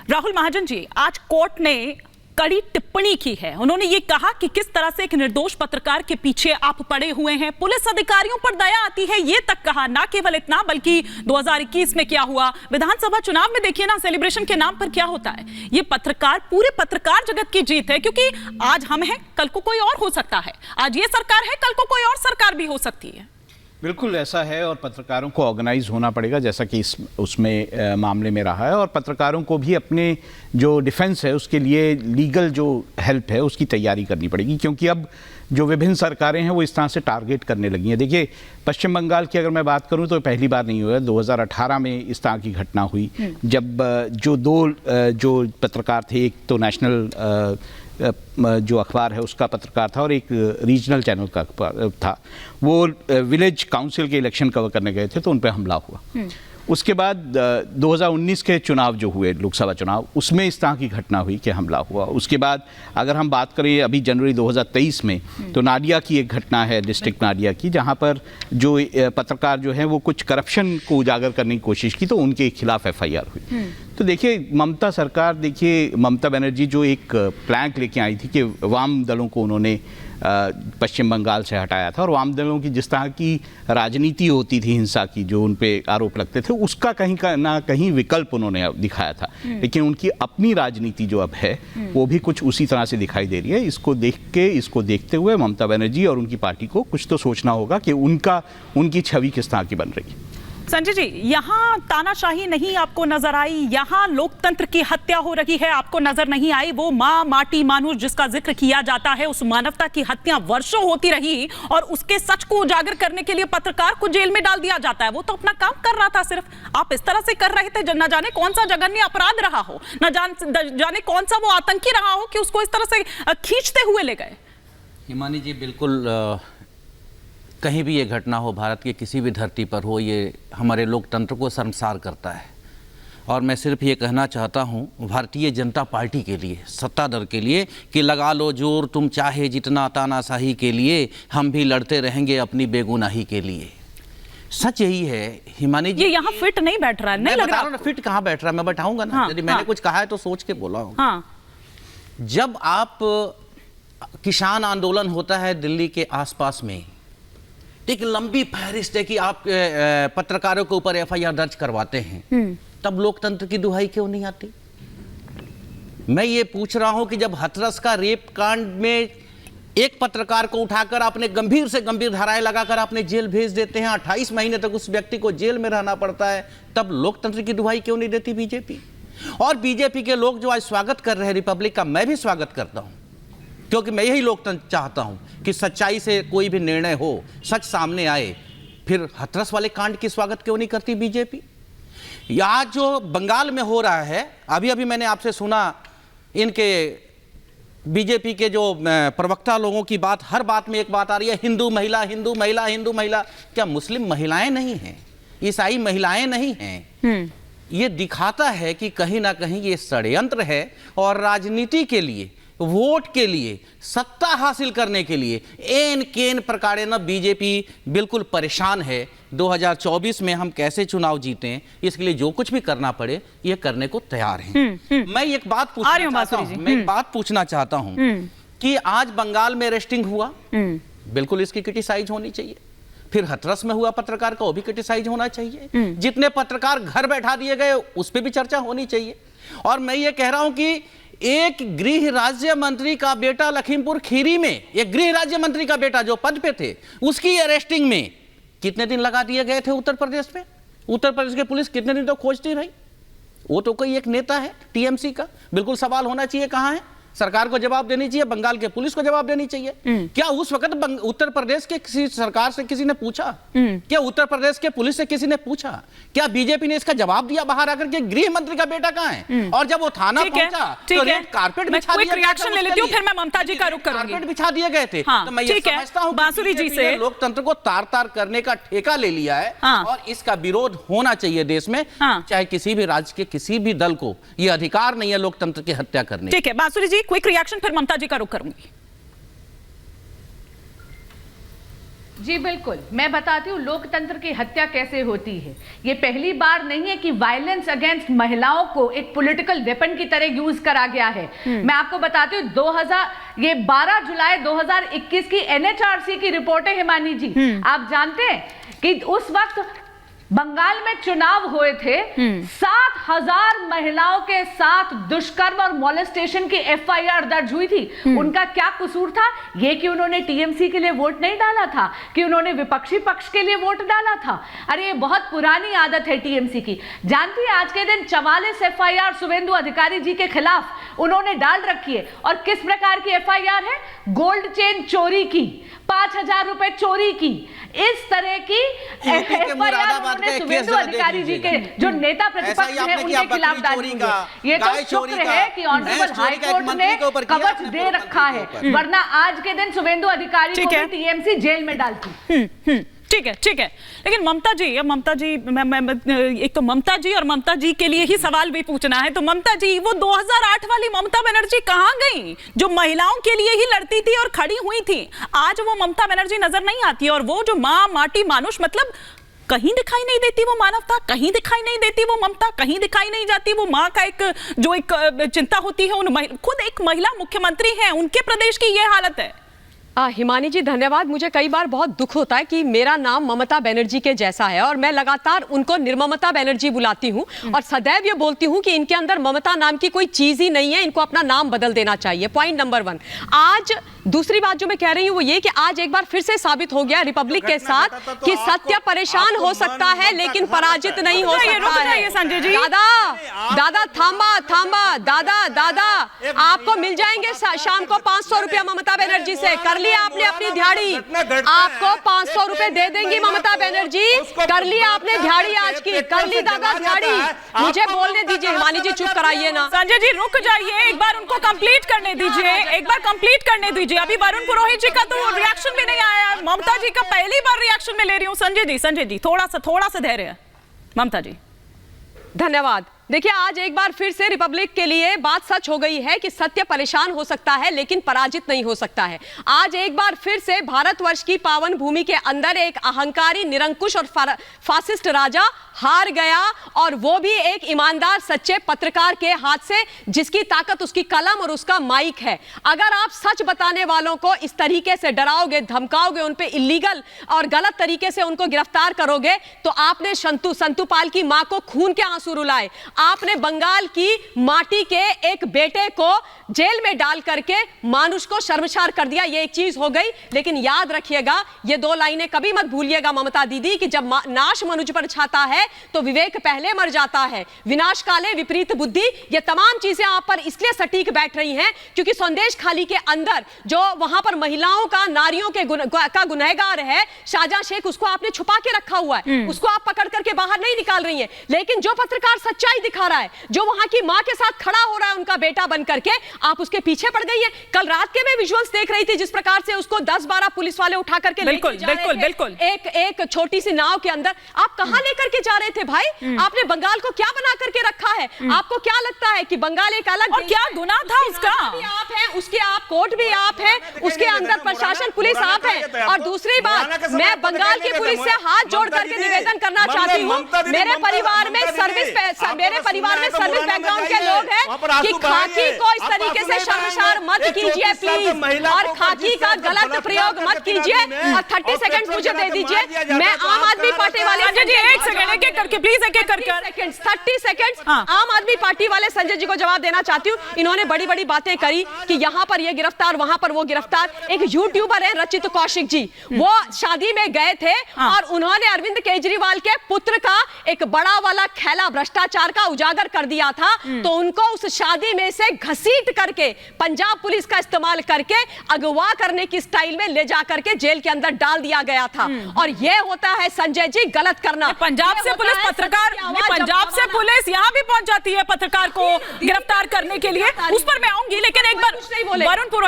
राहुल महाजन जी, आज कोर्ट ने कड़ी टिप्पणी की है। उन्होंने ये कहा कि किस तरह से एक निर्दोष पत्रकार के पीछे आप पड़े हुए हैं, पुलिस अधिकारियों पर दया आती है, ये तक कहा। ना केवल इतना बल्कि 2021 में क्या हुआ, विधानसभा चुनाव में देखिए ना, सेलिब्रेशन के नाम पर क्या होता है। ये पत्रकार, पूरे पत्रकार जगत की जीत है, क्योंकि आज हम हैं, कल को कोई और हो सकता है। आज ये सरकार है, कल को कोई और सरकार भी हो सकती है। बिल्कुल ऐसा है, और पत्रकारों को ऑर्गेनाइज होना पड़ेगा, जैसा कि उसमें मामले में रहा है। और पत्रकारों को भी अपने जो डिफेंस है उसके लिए लीगल जो हेल्प है उसकी तैयारी करनी पड़ेगी, क्योंकि अब जो विभिन्न सरकारें हैं वो इस तरह से टारगेट करने लगी हैं। देखिए, पश्चिम बंगाल की अगर मैं बात करूं तो पहली बार नहीं हुआ, 2018 में इस तरह की घटना हुई, जब जो दो जो पत्रकार थे, एक तो नेशनल जो अखबार है उसका पत्रकार था और एक रीजनल चैनल का अखबार था, वो विलेज काउंसिल के इलेक्शन कवर करने गए थे, तो उन पे हमला हुआ। उसके बाद 2019 के चुनाव जो हुए, लोकसभा चुनाव, उसमें इस तरह की घटना हुई कि हमला हुआ। उसके बाद अगर हम बात करें अभी जनवरी 2023 में, तो नाडिया की एक घटना है, डिस्ट्रिक्ट नाडिया की, जहां पर जो पत्रकार जो है वो कुछ करप्शन को उजागर करने की कोशिश की, तो उनके खिलाफ FIR हुई। तो देखिए, ममता सरकार, देखिए ममता बनर्जी जो एक प्लान लेके आई थी कि वाम दलों को उन्होंने पश्चिम बंगाल से हटाया था, और वाम दलों की जिस तरह की राजनीति होती थी हिंसा की, जो उन पे आरोप लगते थे, उसका कहीं ना कहीं विकल्प उन्होंने दिखाया था। लेकिन उनकी अपनी राजनीति जो अब है वो भी कुछ उसी तरह से दिखाई दे रही है। इसको देखते हुए ममता बनर्जी और उनकी पार्टी को कुछ तो सोचना होगा कि उनकी छवि किस तरह की बन रही है। संजय जी, यहाँ तानाशाही नहीं आपको नजर आई, यहाँ लोकतंत्र की हत्या हो रही है आपको नजर नहीं आई। वो माँ माटी मानुष जिसका जिक्र किया जाता है, उस मानवता की हत्या वर्षों होती रही, और उसके सच को उजागर करने के लिए पत्रकार को जेल में डाल दिया जाता है। वो तो अपना काम कर रहा था, सिर्फ आप इस तरह से कर रहे थे, न जाने कौन सा जघन्य अपराध रहा हो, न जाने कौन सा वो आतंकी रहा हो कि उसको इस तरह से खींचते हुए ले गए। हिमानी जी, बिल्कुल कहीं भी ये घटना हो, भारत के किसी भी धरती पर हो, ये हमारे लोकतंत्र को शर्मसार करता है। और मैं सिर्फ ये कहना चाहता हूँ भारतीय जनता पार्टी के लिए, सत्ता दल के लिए, कि लगा लो जोर तुम चाहे जितना, तानाशाही के लिए हम भी लड़ते रहेंगे अपनी बेगुनाही के लिए। सच यही है हिमानी जी, ये यहाँ फिट नहीं बैठ रहा है, नहीं लग रहा। फिट कहाँ बैठ रहा है, मैं बैठाऊंगा ना। यदि मैंने कुछ कहा है तो सोच के बोला हूँ। जब आप किसान आंदोलन होता है दिल्ली के आसपास में, एक लंबी फहरिस्त है कि आप पत्रकारों के ऊपर FIR दर्ज करवाते हैं, तब लोकतंत्र की दुहाई क्यों नहीं आती? मैं ये पूछ रहा हूं कि जब हाथरस का रेप कांड में एक पत्रकार को उठाकर आपने गंभीर से गंभीर धाराएं लगाकर आपने जेल भेज देते हैं, 28 महीने तक उस व्यक्ति को जेल में रहना पड़ता है, तब लोकतंत्र की दुहाई क्यों नहीं देती बीजेपी? और बीजेपी के लोग जो आज स्वागत कर रहे हैं रिपब्लिक का, मैं भी स्वागत करता हूं, क्योंकि मैं यही लोकतंत्र चाहता हूं कि सच्चाई से कोई भी निर्णय हो, सच सामने आए। फिर हाथरस वाले कांड की स्वागत क्यों नहीं करती बीजेपी? यहाँ जो बंगाल में हो रहा है, अभी अभी मैंने आपसे सुना, इनके बीजेपी के जो प्रवक्ता लोगों की बात, हर बात में एक बात आ रही है, हिंदू महिला, हिंदू महिला, हिंदू महिला। क्या मुस्लिम महिलाएं नहीं हैं? ईसाई महिलाएं नहीं हैं? ये दिखाता है कि कहीं ना कहीं ये षड्यंत्र है, और राजनीति के लिए, वोट के लिए, सत्ता हासिल करने के लिए एन केन प्रकारे न बीजेपी बिल्कुल परेशान है। 2024 में हम कैसे चुनाव जीतें, इसके लिए जो कुछ भी करना पड़े ये करने को तैयार हैं। मैं एक बात पूछना चाहता हूं कि आज बंगाल में अरेस्टिंग हुआ, बिल्कुल इसकी क्रिटिसाइज होनी चाहिए। फिर हाथरस में हुआ पत्रकार का, वो भी क्रिटिसाइज होना चाहिए। जितने पत्रकार घर बैठा दिए गए उस पर भी चर्चा होनी चाहिए। और मैं ये कह रहा हूं कि एक गृह राज्य मंत्री का बेटा लखीमपुर खीरी में, एक गृह राज्य मंत्री का बेटा जो पद पे थे, उसकी अरेस्टिंग में कितने दिन लगा दिए गए थे उत्तर प्रदेश में? उत्तर प्रदेश की पुलिस कितने दिन तो खोजती रही। वो तो कोई एक नेता है TMC का, बिल्कुल सवाल होना चाहिए कहां है? सरकार को जवाब देनी चाहिए, बंगाल के पुलिस को जवाब देनी चाहिए। क्या उस वक्त उत्तर प्रदेश के किसी सरकार से किसी ने पूछा? क्या उत्तर प्रदेश के पुलिस से किसी ने पूछा? क्या बीजेपी ने इसका जवाब दिया बाहर आकर के गृह मंत्री का बेटा कहाँ है? और जब वो थाना पहुंचा तो रेड कारपेट बिछा दिया गया था, ले लेती हूं, फिर मैं ममता जी का रुख करूंगी। कारपेट बिछा दिए गए थे। तो मैं ये समझता हूं बांसुरी जी से लोकतंत्र को तार-तार करने का ठेका ले लिया है, और इसका विरोध होना चाहिए देश में। चाहे किसी भी राज्य के किसी भी दल को यह अधिकार नहीं है लोकतंत्र की हत्या करने। ठीक है बांसुरी जी, क्विक रिएक्शन, फिर ममता जी का रुख करूंगी। जी बिल्कुल, मैं बताती हूँ लोकतंत्र की हत्या कैसे होती है। ये पहली बार नहीं है कि वायलेंस अगेंस्ट महिलाओं को एक पॉलिटिकल वेपन की तरह यूज करा गया है। मैं आपको बताती हूँ 12 जुलाई 2021 की एनएचआरसी की रिपोर्ट है हिमानी जी। आप जानते हैं कि उस वक्त बंगाल में चुनाव हुए थे, 7,000 महिलाओं के साथ दुष्कर्म और मॉलेस्टेशन की एफआईआर दर्ज हुई थी। उनका क्या कसूर था? ये कि उन्होंने टीएमसी के लिए वोट नहीं डाला था, कि उन्होंने विपक्षी पक्ष के लिए वोट डाला था। अरे ये बहुत पुरानी आदत है टीएमसी की। जानती है आज के दिन 44 एफआईआर शुभेंदु अधिकारी जी के खिलाफ उन्होंने डाल रखी है। और किस प्रकार की एफआईआर है? गोल्ड चेन चोरी की, 5,000 रुपए चोरी की, इस तरह की एफआईआर शुभेंदु अधिकारी जी के जो नेता प्रतिपक्ष हैं उनके खिलाफ डाली है। ये तो शुक्र है कि ऑनरेबल हाई कोर्ट ने कवच दे रखा है, वरना आज के दिन शुभेंदु अधिकारी को टीएमसी जेल में डालती। ठीक है, लेकिन ममता जी, एक तो ममता जी और ममता जी के लिए ही सवाल भी पूछना है। तो ममता जी, वो 2008 वाली ममता बनर्जी कहां गई जो महिलाओं के लिए ही लड़ती थी और खड़ी हुई थी? आज वो ममता बनर्जी नजर नहीं आती। और वो जो माँ माटी मानुष, मतलब कहीं दिखाई नहीं देती वो मानवता, कहीं दिखाई नहीं देती वो ममता, कहीं दिखाई नहीं जाती वो माँ का एक चिंता होती है। खुद एक महिला मुख्यमंत्री है, उनके प्रदेश की ये हालत है। हिमानी जी धन्यवाद। मुझे कई बार बहुत दुख होता है कि मेरा नाम ममता बनर्जी के जैसा है और मैं लगातार उनको निर्ममता बनर्जी बुलाती हूँ और सदैव ये बोलती हूँ कि इनके अंदर ममता नाम की कोई चीज ही नहीं है, इनको अपना नाम बदल देना चाहिए। Point number 1। आज दूसरी बात जो मैं कह रही हूँ वो ये कि आज एक बार फिर से साबित हो गया रिपब्लिक के साथ कि सत्य परेशान हो सकता है लेकिन पराजित नहीं हो सकता है। संजय जी, दादा थांबा, दादा आपको मिल जाएंगे शाम को 500 रुपया ममता बनर्जी से। कर लिया आपने अपनी दिहाड़ी, आपको 500 रुपए दे देंगी ममता बनर्जी। कर लिया आपने दिहाड़ी आज की, कर ली दादा दिहाड़ी। मुझे बोलने दीजिए हिमानी जी, चुप कराइए ना। संजय जी रुक जाइए, एक बार उनको कंप्लीट करने दीजिए, एक बार कंप्लीट करने दीजिए। अभी वरुण पुरोहित जी का तो रिएक्शन भी नहीं आया, ममता जी का पहली बार रिएक्शन में ले रही हूँ। संजय जी थोड़ा सा धैर्य। ममता जी धन्यवाद। देखिए आज एक बार फिर से रिपब्लिक के लिए बात सच हो गई है कि सत्य परेशान हो सकता है लेकिन पराजित नहीं हो सकता है। आज एक बार फिर से भारतवर्ष की पावन भूमि के अंदर एक अहंकारी, निरंकुश और फासिस्ट राजा हार गया, और वो भी एक ईमानदार सच्चे पत्रकार के हाथ से, जिसकी ताकत उसकी कलम और उसका माइक है। अगर आप सच बताने वालों को इस तरीके से डराओगे, धमकाओगे, उन पे इलीगल और गलत तरीके से उनको गिरफ्तार करोगे, तो आपने संतू पाल की मां को खून के आंसू रुलाए, आपने बंगाल की माटी के एक बेटे को जेल में डाल करके मानुष को शर्मसार कर दिया। ये एक चीज हो गई, लेकिन याद रखिएगा, ये 2 लाइनें कभी मत भूलिएगा ममता दीदी, कि जब नाश मनुष्य पर छाता है तो विवेक पहले मर जाता है। विनाश काले विपरीत बुद्धि, ये तमाम चीजें आप पर इसलिए सटीक बैठ रही हैं क्योंकि संदेश खाली के अंदर जो वहां पर महिलाओं का, नारियों के का गुनहगार है शाहजहां शेख, उसको आपने छुपा के रखा हुआ है, उसको आप पकड़ करके बाहर नहीं निकाल रही हैं। लेकिन जो पत्रकार सच्चाई दिखा रहा है, जो वहां की मां के साथ खड़ा हो रहा है उनका बेटा बन करके, आप उसके पीछे पड़ गई है। कल रात के मैं विजुअल्स देख रही थी जिस प्रकार से उसको 10-12 पुलिस वाले उठा करके बिल्कुल एक छोटी सी नाव के अंदर। आप कहां लेकर के जा रहे थे भाई? आपने बंगाल को क्या बना करके रखा है? आपको क्या लगता है कि बंगाल एक अलग, और क्या गुनाह था उसका? आप हैं, उसके आप कोर्ट भी आप हैं, उसके अंदर प्रशासन पुलिस आप है। और दूसरी बात, मैं बंगाल की पुलिस से हाथ जोड़ करके निवेदन करना चाहती हूँ, मेरे परिवार में सर्विस बैकग्राउंड के लोग हैं, कि खाकी को इस तरीके से शर्मसार मत कीजिए प्लीज, और खाकी का गलत प्रयोग मत कीजिए। और 30 सेकंड मुझे दे दीजिए। मैं आम आदमी पार्टी वाले, एक सेकंड करके प्लीज, एक करके 30 सेकंड आम आदमी पार्टी वाले संजय जी को जवाब देना चाहती हूँ। इन्होंने बड़ी बड़ी बातें करी कि यहाँ पर ये गिरफ्तार, वहां पर वो गिरफ्तार। एक यूट्यूबर है रचित कौशिक जी, वो शादी में गए थे और उन्होंने अरविंद केजरीवाल के पुत्र का एक बड़ा वाला खेला भ्रष्टाचार का उजागर कर दिया था, तो उनको उस शादी में से घसीट करके पंजाब पुलिस का इस्तेमाल करके अगवा करने की स्टाइल में ले जा करके जेल के अंदर डाल दिया गया था। और ये होता है संजय जी गलत करना। पंजाब से पुलिस पत्रकार, पंजाब से पुलिस यहाँ भी पहुंच जाती है पत्रकार को गिरफ्तार करने के लिए, उस पर मैं आऊंगी, लेकिन एक बार वरुण पुरोहित